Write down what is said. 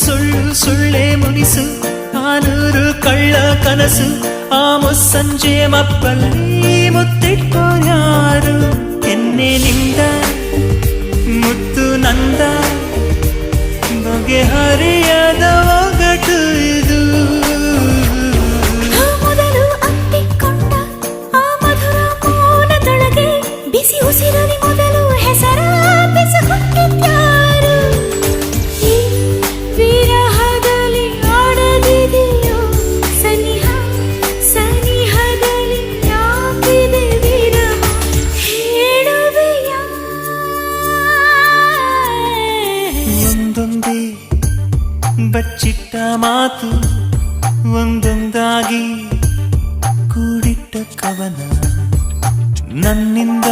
ಸುಳ್ಳು ಸುಳ್ಳೆ ಮುನಿಸು ಆನೂರು ಕಳ್ಳ ಕನಸು ಆ ಮುಸ್ಸಂಜೆ ಮಪ್ಪಲ್ಲಿ ಮುತ್ತಿಟ್ಕೋರ್ಯಾರು ಎನ್ನೆನಿಂದ ಮುತ್ತು ನಂದ ಬಗೆಹರಿಯದ ಒಗಟು ಇದು ಮೊದಲು ಅಪ್ಪಿಕೊಂಡ ಆ ಮಧುರ ಮೌನದೊಳಗೆ ಬಿಸಿ ಉಸಿರಲಿ ಮೊದಲು ಹೆಸರ ಬೆಸಗುತ್ತಿದ್ಯಾರು ಈ ವಿರಹದಲ್ಲಿ ಆಡದಿದೆಯೋ ಸನಿಹ ಸನಿಹದಲ್ಲಿ ಯಾಕಿದೆ ವಿರಹ ಹೇಳುವೆಯ ಒಂದೊಂದೇ ಬಚ್ಚಿಟ್ಟ ಮಾತು ಒಂದೊಂದಾಗಿ ಕೂಡಿಟ್ಟ ಕವನ ನನ್ನಿಂದ